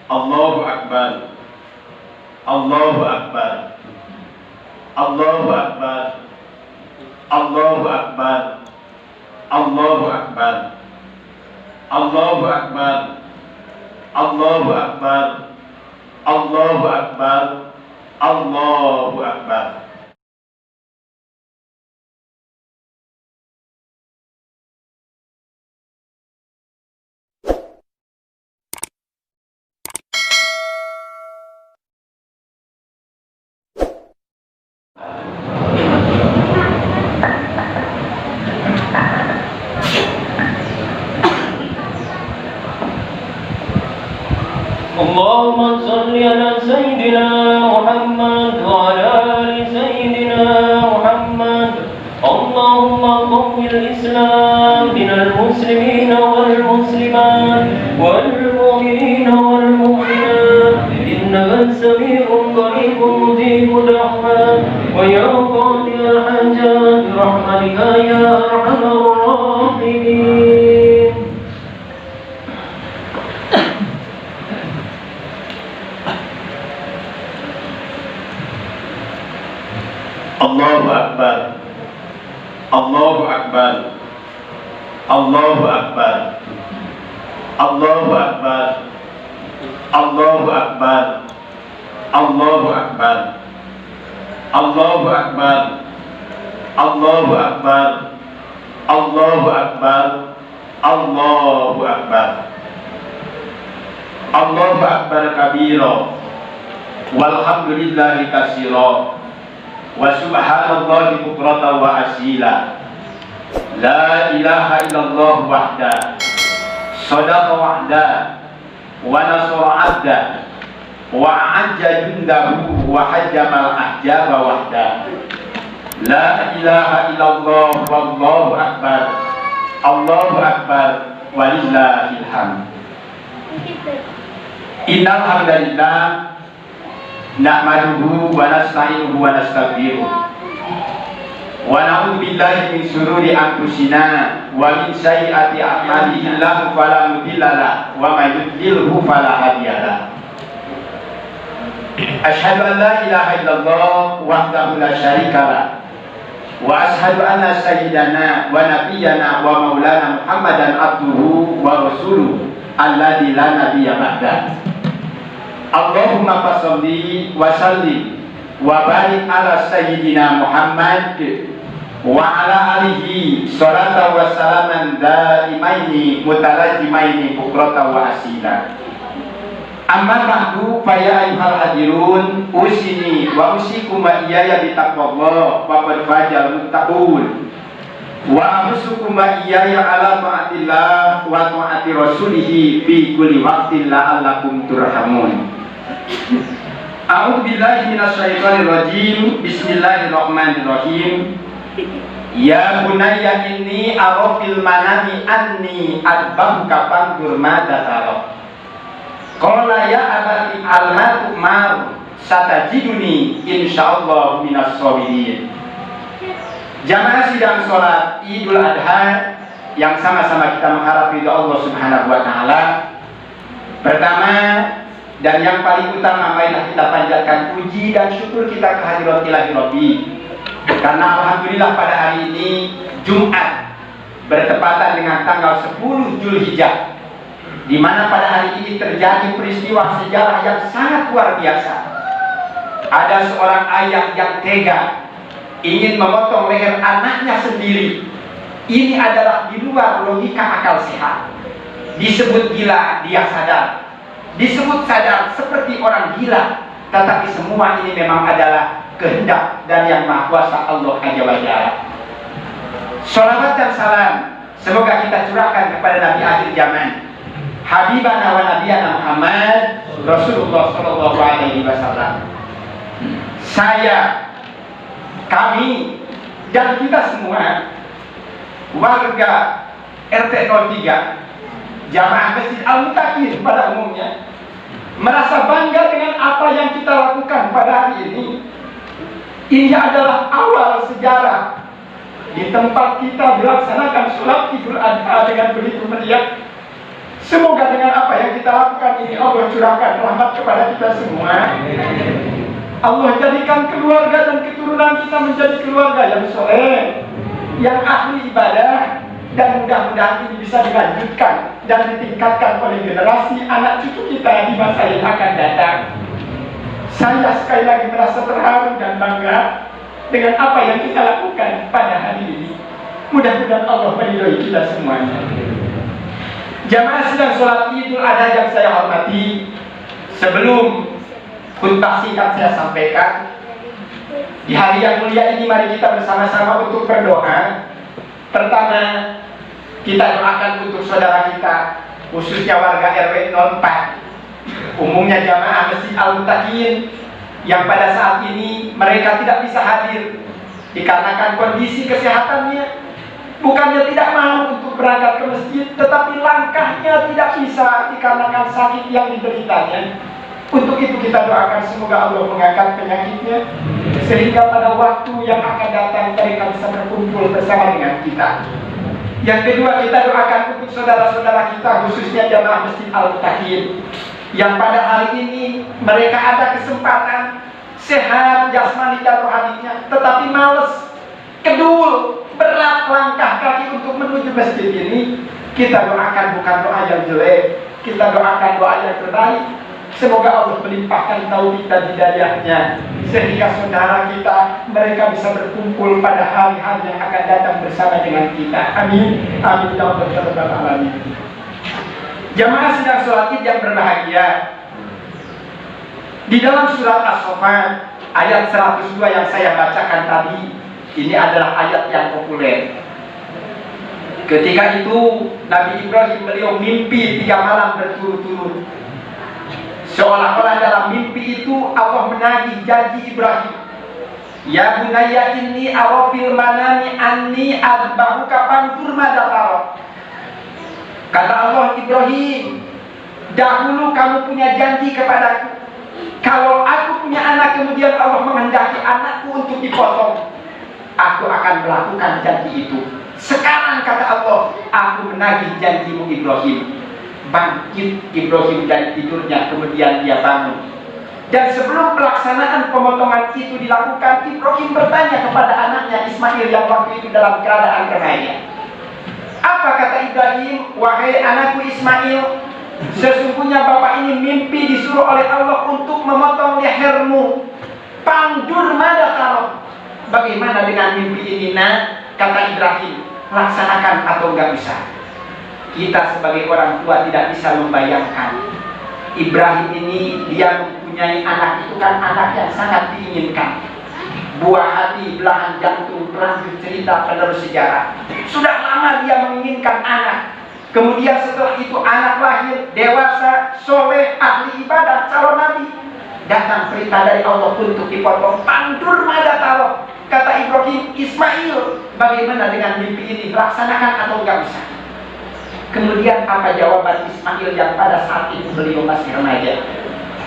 Allahu Akbar. Allahu Akbar. Allahu Akbar. Allahu Akbar. Allahu Akbar. Allahu Akbar. Allahu Akbar. Allahu Akbar. Allahu Akbar. اللهم صل على سيدنا محمد وعلى آل سيدنا محمد. اللهم قوم الإسلام من المسلمين والمسلمات والمؤمنين والمؤمنات إنك سميع قريب مجيب الدعوات ويا قاضي الحاجات برحمتك يا أرحم الراحمين. Allahu Akbar. Allahu Akbar. Allahu Akbar. Allahu Akbar. Allahu Akbar. Allahu Akbar. Allahu Akbar. Allahu Akbar. Allahu Akbar. Allahu Akbar. Allahu Akbar kabira. Walhamdulillahi katsira. Wa subhanallahi bukratan wa asila. La ilaha illallah wahda. Sadaqa wahda. Wa nasara abda. Wa a'ajja jundahu wa hajjamal ahjaba wahda. La ilaha illallah wallahu akbar. Allahu akbar walillahil hamd. Innal hamdalillah nahmaduhu wa nasta'inuhu wa nastaghfiruh wa na'udzu billahi min shururi anfusina wa min sayyiati a'malina innahu fala mudilla lahu wa may yudlilhu fala hadiya lahu. Asyhadu an la ilaha illallah wahdahu la syarika lahu wa asyhadu anna sayyidana wa nabiyyana wa maulana Muhammadan abduhu wa rasuluhu alladzi la nabiyya ba'dahu. Allahumma fasalli wa sallim wa barik ala sayyidina Muhammad wa ala alihi salatan wa salaman daimaini mutalazimaini bukratan wa asila. Amma ba'du fa ya ayyuhal hadirun usini wa usikum wa iyaya bi taqwallah wa qad fajal muttaqun wa amsukum wa iyaya ala ta'atillah wa ta'ati rasulih fi kulli waqtin la'allakum turhamun. A'udzu billahi minasyaitonir rajim. Bismillahirrahmanirrahim. Ya bunayya inni ara fil manami anni adbahuka fanzur madza tara. Qala ya abati almatu mar satajiduni insyaallah minas shabirin. Jamaah sidang salat Idul Adha yang sama-sama kita mengharap ridha Allah Subhanahu wa taala. Pertama dan yang paling utama, marilah kita panjatkan puji dan syukur kita kehadirat Ilahi Rabbi. Karena alhamdulillah pada hari ini Jumat bertepatan dengan tanggal 10 Zulhijjah, di mana pada hari ini terjadi peristiwa sejarah yang sangat luar biasa. Ada seorang ayah yang tega ingin memotong leher anaknya sendiri. Ini adalah di luar logika akal sehat. Disebut gila, dia sadar. Disebut sadar seperti orang gila, tetapi semua ini memang adalah kehendak dan yang maha kuasa Allah Azza wa Jalla. Salawat dan salam semoga kita curahkan kepada Nabi akhir zaman, Habibana wa Nabiyana Muhammad Rasulullah Sallallahu Alaihi Wasallam. Saya, kami, dan kita semua warga RT 03 Jamaah Masjid Al-Muttaqin pada umumnya merasa bangga dengan apa yang kita lakukan pada hari ini. Ini adalah awal sejarah di tempat kita melaksanakan sholat Idul Adha dengan begitu meriah. Semoga dengan apa yang kita lakukan ini Allah curahkan rahmat kepada kita semua. Allah jadikan keluarga dan keturunan kita menjadi keluarga yang soleh, yang ahli ibadah, dan mudah-mudahan ini bisa dilanjutkan dan ditingkatkan oleh generasi anak cucu kita di masa yang akan datang. Saya sekali lagi merasa terharu dan bangga dengan apa yang kita lakukan pada hari ini. Mudah-mudahan Allah meridhoi kita semuanya. Jamaah sedang sholat Idul Adha yang saya hormati, sebelum khutbah singkat saya sampaikan, di hari yang mulia ini mari kita bersama-sama untuk berdoa. Pertama, kita doakan untuk saudara kita, khususnya warga RW 04, umumnya jamaah Masjid Al-Muttaqin, yang pada saat ini mereka tidak bisa hadir dikarenakan kondisi kesehatannya. Bukannya tidak mau untuk berangkat ke masjid, tetapi langkahnya tidak bisa dikarenakan sakit yang dideritanya. Untuk itu kita doakan semoga Allah mengangkat penyakitnya, sehingga pada waktu yang akan datang mereka bisa berkumpul bersama dengan kita. Yang kedua, kita doakan untuk saudara-saudara kita, khususnya jamaah Masjid Al-Muttaqin, yang pada hari ini mereka ada kesempatan sehat jasmani dan rohaninya, tetapi males, kedul, berat langkah kaki untuk menuju masjid ini. Kita doakan bukan doa yang jelek, kita doakan doa yang terbaik. Semoga Allah melimpahkan taufik dan hidayahnya, sehingga saudara kita mereka bisa berkumpul pada hari-hari yang akan datang bersama dengan kita. Amin. Amin ya rabbal alamin. Jamaah sedang sholat Id yang berbahagia, di dalam surat As-Saffat ayat 102 yang saya bacakan tadi, ini adalah ayat yang populer. Ketika itu Nabi Ibrahim beliau mimpi 3 malam berturut-turut. Seolah-olah dalam mimpi itu Allah menagih janji Ibrahim. Ya bunayya inni ara fil manami anni adbahuka fanzur madza tara. Kata Allah, Ibrahim, dahulu kamu punya janji kepadaku. Kalau aku punya anak kemudian Allah menghendaki anakku untuk dipotong, aku akan melakukan janji itu. Sekarang kata Allah, aku menagih janjimu Ibrahim. Bangkit Ibrahim dari tidurnya, kemudian dia bangun. Dan sebelum pelaksanaan pemotongan itu dilakukan, Ibrahim bertanya kepada anaknya Ismail yang waktu itu dalam keadaan remaja. Apa kata Ibrahim? Wahai anakku Ismail, sesungguhnya bapak ini mimpi disuruh oleh Allah untuk memotong lehermu. Pandur mada taruh. Bagaimana dengan mimpi ini nak? Kata Ibrahim, laksanakan atau enggak bisa. Kita sebagai orang tua tidak bisa membayangkan. Ibrahim ini dia mempunyai anak, itu kan anak yang sangat diinginkan. Buah hati, belahan jantung, pelanjut cerita penerus sejarah. Sudah lama dia menginginkan anak. Kemudian setelah itu anak lahir, dewasa, soleh, ahli ibadah, calon nabi. Datang perintah dari Allah untuk dipotong. Pandur mada taruh. Kata Ibrahim, Ismail, bagaimana dengan mimpi ini? Laksanakan atau enggak bisa? Kemudian apa jawaban Ismail yang pada saat itu beliau masih remaja?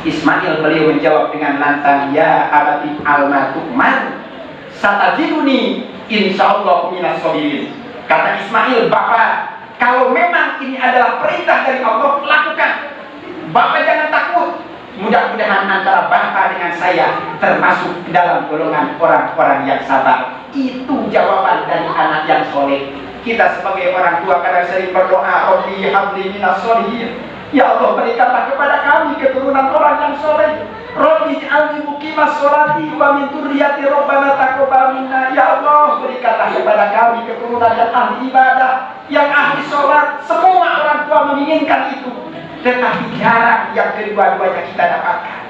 Ismail beliau menjawab dengan lantang, ya abati al-matukman satajiduni insyaallah minas sabirin. Kata Ismail, bapak, kalau memang ini adalah perintah dari Allah, lakukan. Bapak jangan takut. Mudah-mudahan antara bapak dengan saya termasuk dalam golongan orang-orang yang sabar. Itu jawaban dari anak yang soleh. Kita sebagai orang tua kadang sering berdoa, Rabbi habli minas sholihin. Ya Allah, berikanlah kepada kami keturunan orang yang soleh. Rabbi ij'alni muqimas sholati wa min dzurriyyati rabbana taqabbal minna. Ya Allah, berikanlah kepada kami keturunan yang ahli ibadah, yang ahli sholat. Semua orang tua menginginkan itu, tetapi jarang yang kedua-duanya kita dapatkan.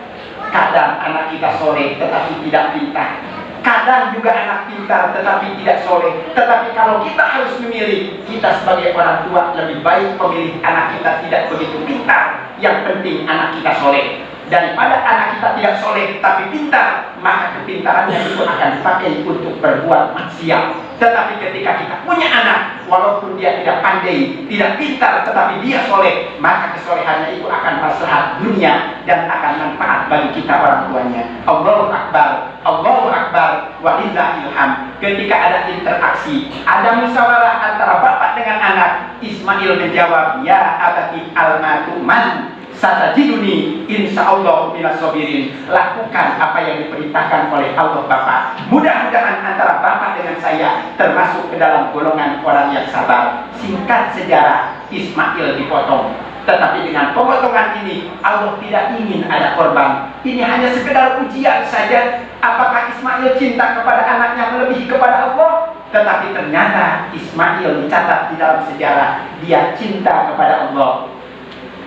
Kadang anak kita soleh tetapi tidak pintar. Kadang juga anak pintar tetapi tidak soleh. Tetapi kalau kita harus memilih, kita sebagai orang tua lebih baik memilih anak kita tidak begitu pintar. Yang penting anak kita soleh. Daripada anak kita tidak soleh tapi pintar, maka kepintarannya itu akan dipakai untuk berbuat maksiat. Tetapi ketika kita punya anak, walaupun dia tidak pandai, tidak pintar, tetapi dia soleh, maka kesolehannya itu akan maslahat dunia dan akan manfaat bagi kita orang tuanya. Allahu Akbar, Allahu Akbar, walillahil hamd. ketika ada interaksi, ada musyawarah antara bapak dengan anak, Ismail menjawab, ya abati almatu man satajiduni insyaallah minas sabirin. Lakukan apa yang diperintahkan oleh Allah bapak. Mudah-mudahan antara bapak dengan saya termasuk ke dalam golongan orang yang sabar. Singkat sejarah, Ismail dipotong. Tetapi dengan pemotongan ini Allah tidak ingin ada korban. Ini hanya sekedar ujian saja. Apakah Ismail cinta kepada anaknya melebihi kepada Allah? Tetapi ternyata Ismail dicatat di dalam sejarah, dia cinta kepada Allah,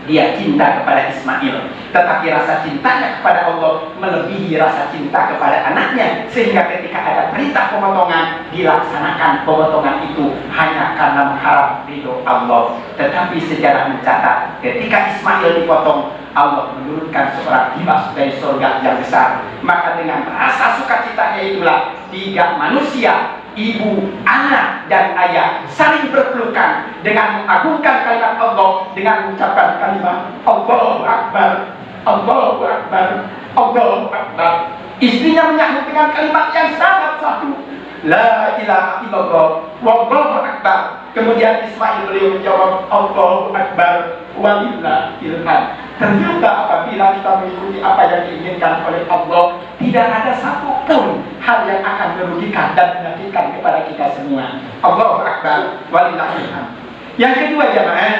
dia cinta kepada Ismail. Tetapi rasa cintanya kepada Allah melebihi rasa cinta kepada anaknya, sehingga ketika ada perintah pemotongan, dilaksanakan pemotongan itu hanya karena mengharap ridho Allah. Tetapi sejarah mencatat ketika Ismail dipotong, Allah menurunkan seorang hibah dari surga yang besar. Maka dengan rasa sukacitanya itulah tiga manusia, ibu, anak, dan ayah saling berpelukan dengan mengagungkan kalimat Allah, dengan mengucapkan kalimat Allahu Akbar, Allahu Akbar, Allahu Akbar. Istrinya menyahut dengan kalimat yang sangat satu, La ilaha illallah, Wallahu Akbar. Kemudian Ismail beliau menjawab Allahu Akbar, walillahil hamd. Ternyata apabila kita mengikuti apa yang diinginkan oleh Allah, tidak ada satu pun hal yang akan merugikan dan menyakitkan kepada kita semua. Allahu Akbar, walillahil hamd. Yang kedua jemaah,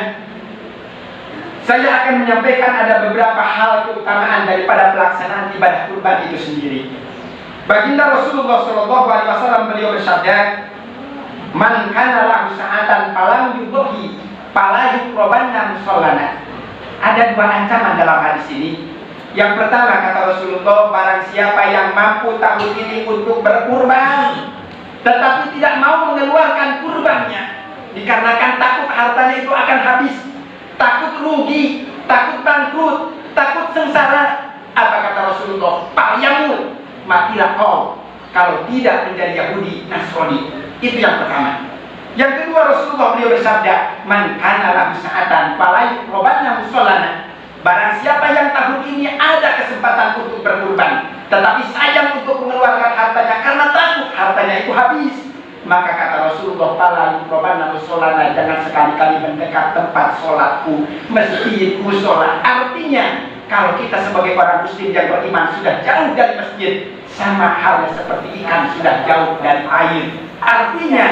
saya akan menyampaikan ada beberapa hal keutamaan daripada pelaksanaan ibadah kurban itu sendiri. Baginda Rasulullah SAW beliau bersabda, Man kana lahu sa'atan falam yudhi fala yuqrabanna musallana. Ada dua ancaman dalam hadis ini. Yang pertama kata Rasulullah, barang siapa yang mampu tahun ini untuk berkurban tetapi tidak mau mengeluarkan kurbannya dikarenakan takut hartanya itu akan habis, takut rugi, takut bangkrut, takut sengsara, apa kata Rasulullah? Palyamut, matilah kau kalau tidak menjadi Yahudi Nasrani. Itu yang pertama. Yang kedua Rasulullah beliau bersabda, Man kana lahu sa'atan fala yuqrabanna musallana. Barang siapa yang tahun ini ada kesempatan untuk berkurban tetapi sayang untuk mengeluarkan hartanya karena takut hartanya itu habis, maka kata Rasulullah, fala yuqrabanna musallana, jangan sekali-kali mendekat tempat sholatku, masjid, musola. Artinya kalau kita sebagai orang muslim yang beriman sudah jauh dari masjid, sama halnya seperti ikan sudah jauh dari air. Artinya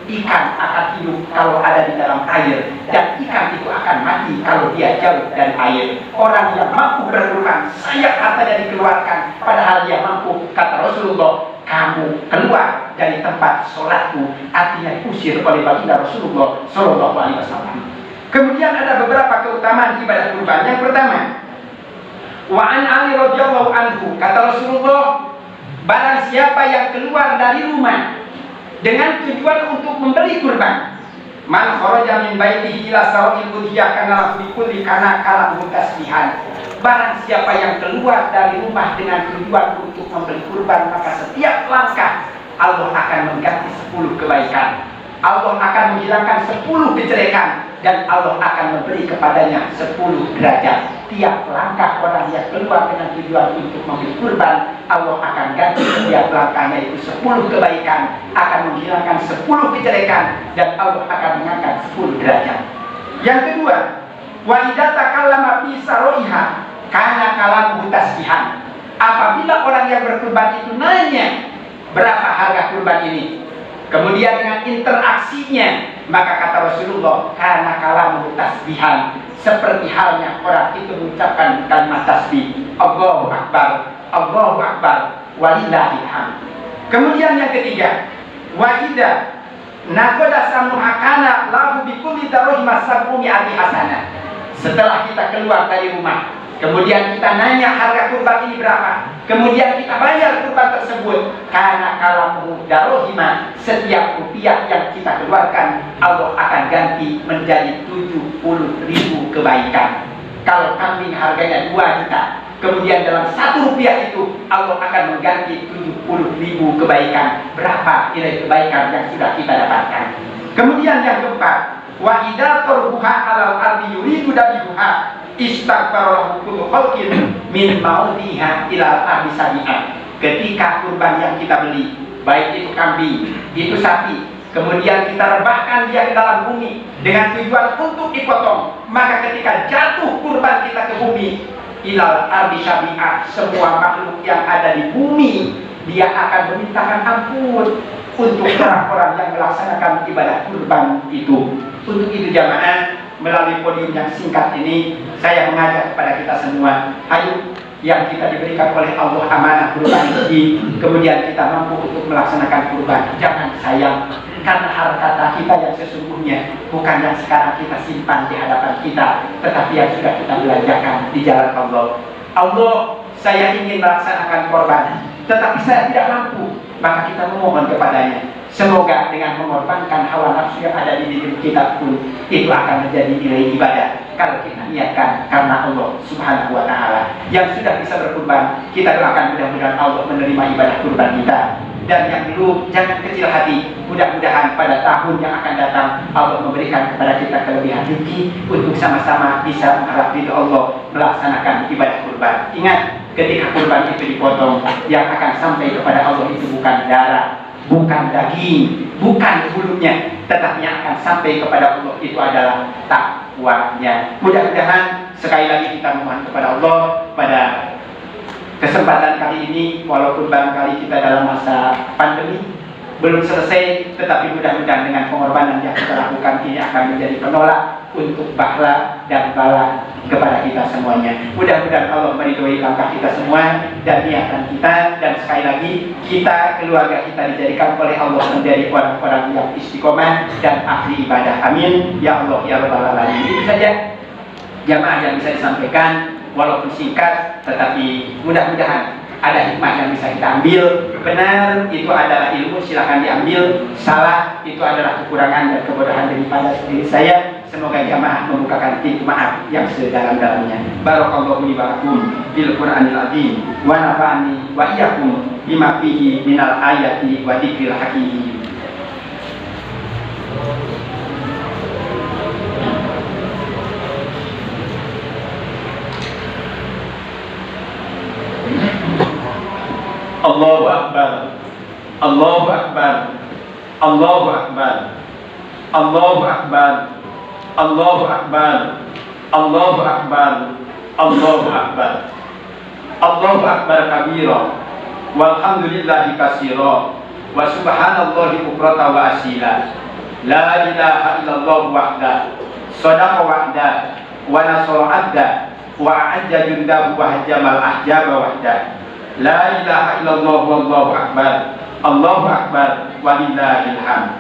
ikan akan hidup kalau ada di dalam air, dan ikan itu akan mati kalau dia jauh dari air. Orang yang mampu berkurban, sayang hartanya dikeluarkan, padahal dia mampu, kata Rasulullah, kamu keluar dari tempat sholatku, artinya diusir oleh baginda Rasulullah SAW. Kemudian ada beberapa keutamaan ibadah kurban. Yang pertama, Wa an Ali radhiyallahu anhu, kata Rasulullah, barang siapa yang keluar dari rumah dengan tujuan untuk membeli kurban, man kharaja min baitihi ila sawil udhiyah kana lahu bikulli kana kala mutasbihan. Barang siapa yang keluar dari rumah dengan tujuan untuk membeli kurban, maka setiap langkah Allah akan mengganti 10 kebaikan. Allah akan menghilangkan 10 kejelekan, dan Allah akan memberi kepadanya 10 derajat. Tiap langkah orang yang keluar dengan tujuan untuk membeli kurban, Allah akan ganti setiap langkahnya itu 10 kebaikan, akan menghilangkan 10 kejelekan, dan Allah akan mengangkat 10 derajat. Yang kedua, wa idza takallama fi saroiha kana kalamu tasbihan. Apabila orang yang berkurban itu nanya berapa harga kurban ini, kemudian dengan interaksinya, maka kata Rasulullah, karena kalamu tasbihan, seperti halnya orang itu mengucapkan kalimat tasbih, Allahu Akbar, Allahu Akbar, walillahil hamd. Kemudian yang ketiga, wa idza naqada samuhakana lahu bikulli darahima sab'umi ati hasanah. Setelah kita keluar dari rumah, kemudian kita nanya harga kurban ini berapa, kemudian kita bayar kurban tersebut, karena kalamu darohima, setiap rupiah yang kita keluarkan Allah akan ganti menjadi 70.000 kebaikan. Kalau kambing harganya 2 juta, kemudian dalam 1 rupiah itu Allah akan mengganti 70.000 kebaikan. Berapa nilai kebaikan yang sudah kita dapatkan? Kemudian yang keempat, wa idza tarbuha alal ardi yuridu dabiha istaghfara kullu khalqin min mautiha ila ardi sabi'ah. Ketika kurban yang kita beli baik itu kambing, itu sapi, kemudian kita rebahkan dia ke dalam bumi dengan tujuan untuk dipotong, maka ketika jatuh kurban kita ke bumi, ilal ardi syabi'ah, semua makhluk yang ada di bumi dia akan memintakan ampun untuk orang-orang yang melaksanakan ibadah kurban itu. Untuk itu jamaah, melalui podium yang singkat ini saya mengajak kepada kita semua, ayo yang kita diberikan oleh Allah amanah kurban ini, kemudian kita mampu untuk melaksanakan kurban, jangan sayang, karena harta kita yang sesungguhnya bukan yang sekarang kita simpan di hadapan kita, tetapi yang sudah kita belanjakan di jalan Allah. Allah, saya ingin melaksanakan korban, tetapi saya tidak mampu, maka kita memohon kepadanya. Semoga dengan mengorbankan hawa nafsu yang ada di diri kita pun itu akan menjadi nilai ibadah kalau kita niatkan karena Allah Subhanahu wa Ta'ala. Yang sudah bisa berkurban, kita doakan mudah-mudahan Allah menerima ibadah kurban kita. Dan yang belum, jangan kecil hati, mudah-mudahan pada tahun yang akan datang Allah memberikan kepada kita kelebihan rezeki untuk sama-sama bisa mengharap ridho Allah melaksanakan ibadah kurban. Ingat, ketika kurban itu dipotong, yang akan sampai kepada Allah itu bukan darah, bukan daging, bukan bulunya, tetapi yang akan sampai kepada Allah itu adalah takwanya. Mudah-mudahan sekali lagi kita mohon kepada Allah pada kesempatan kali ini, walaupun barangkali kita dalam masa pandemi belum selesai, tetapi mudah-mudahan dengan pengorbanan yang kita lakukan ini akan menjadi penolak untuk bahla dan bala kepada kita semuanya. Mudah-mudahan Allah meridhoi langkah kita semua dan niatan kita, dan sekali lagi kita, keluarga kita dijadikan oleh Allah menjadi orang-orang yang istiqomah dan ahli ibadah. Amin ya Allah ya rabbal alamin. Itu saja jamaah yang bisa disampaikan, walaupun singkat tetapi mudah-mudahan ada hikmah yang bisa kita ambil. Benar itu adalah ilmu, silahkan diambil. Salah itu adalah kekurangan dan kebodohan daripada diri saya. Semoga jamaah membukakan pintu maaf yang sedalam-dalamnya. Barakallahu li wa lakum bil Qur'anil azim wa nafa'ani wa iyyakum bima fihi minal ayati wa dzikril hakim. Allahu Akbar, Allahu Akbar, Allahu Akbar, Allahu Akbar, Allahu Akbar, Allahu Akbar, Allahu Akbar, Allahu Akbar kabira, walhamdulillahi katsira, wa subhanallahi bukratan wa asila. La ilaha illallah wahda, sadaqa wahda, wa nasara abda, wa a'adda jundahu wa hajamal ahjaba wahda. La ilaha illallah wallahu akbar, Allahu akbar, walillahil hamd.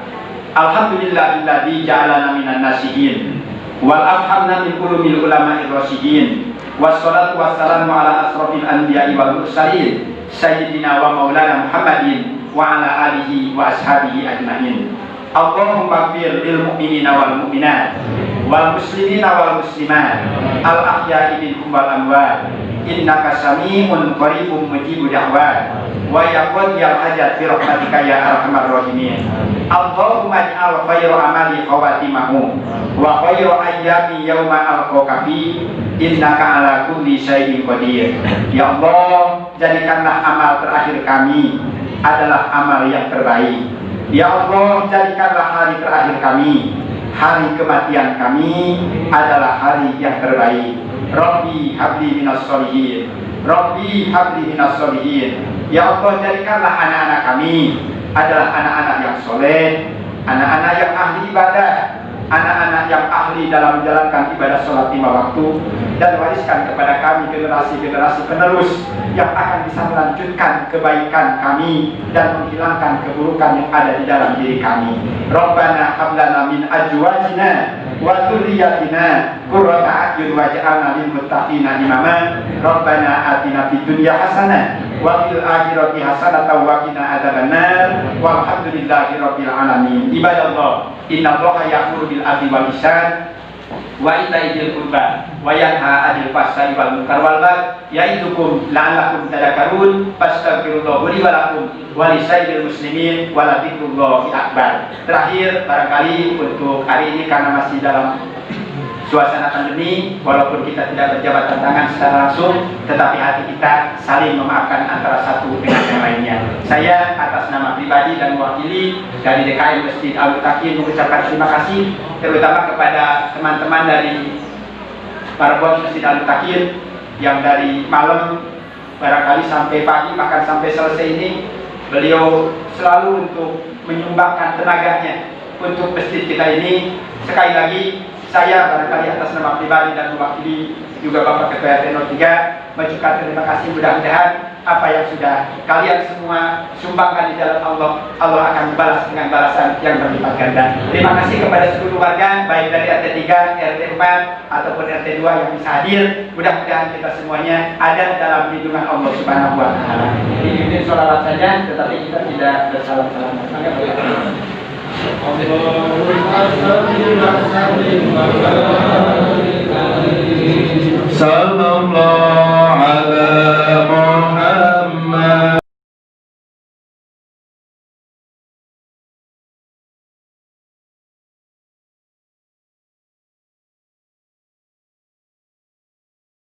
Alhamdulillahilladzi ja'alana minan nasihin wal afhamna min qulubil ulama'ir rasyidin. Wassalatu wassalamu ala asrofil anbiya'i wal mursalin sayyidina wa maulana Muhammadin wa ala alihi wa ashabihi ajma'in. Allahumma ighfir lil mu'minina wal mu'minat wal muslimina wal muslimat al ahya'i minhum wal amwat. Innaka sami'un qaribun mujibud da'wat wa yaqdiyal hajat bi rahmatika ya arhamar rahimin. Allahumma ij'al khairu amali khawatimahu wa khairu ayyami yauma alqaka fi innaka ala kulli syai'in qadir. Ya Allah, jadikanlah amal terakhir kami adalah amal yang terbaik. Ya Allah, jadikanlah hari terakhir kami, hari kematian kami adalah hari yang terbaik. Rabbi habli minas sholihin, Rabbi habli minas sholihin. Ya Allah, jadikanlah anak-anak kami adalah anak-anak yang soleh, anak-anak yang ahli ibadah, anak-anak yang ahli dalam menjalankan ibadah sholat 5 waktu, dan wariskan kepada kami generasi-generasi penerus yang akan bisa melanjutkan kebaikan kami dan menghilangkan keburukan yang ada di dalam diri kami. Rabbana hablana min azwajina wa dzurriyyatina qurrata a'yun waj'alna lil muttaqina imama. Rabbana atina fid dunya hasanah wa fil akhirati hasanatan wa qina adzabannar. Walhamdulillahi rabbil alamin. Ibadallah, innallaha ya'muru bil adli wal ihsan wa ita'i dzil qurba wa yanha 'anil fahsya'i wal munkar wal baghi ya'idukum la'allakum tadhakkarun. Fastaghfirullaha li wa lakum wa lisairil muslimin wa la dzikrullahi akbar. Terakhir barangkali untuk hari ini karena masih dalam suasana pandemi, walaupun kita tidak berjabat tangan secara langsung, tetapi hati kita saling memaafkan antara satu dengan yang lainnya. Saya atas nama pribadi dan mewakili dari DKM Masjid Al-Mutakin mengucapkan terima kasih, terutama kepada teman-teman dari para buat Masjid Al-Mutakin yang dari malam barangkali sampai pagi, bahkan sampai selesai ini, beliau selalu untuk menyumbangkan tenaganya untuk masjid kita ini. Sekali lagi saya barangkali atas nama pribadi dan mewakili juga Bapak Ketua RT 03 mengucapkan terima kasih. Mudah-mudahan apa yang sudah kalian semua sumbangkan di jalan Allah, Allah akan balas dengan balasan yang berlipat ganda. Terima kasih kepada seluruh warga, baik dari RT 3, RT 4 ataupun RT 2 yang bisa hadir. Mudah-mudahan kita semuanya ada dalam lindungan Allah Subhanahu wa taala. Ini sholawat saja, tetapi kita tidak bersalah-salah. Sallallahu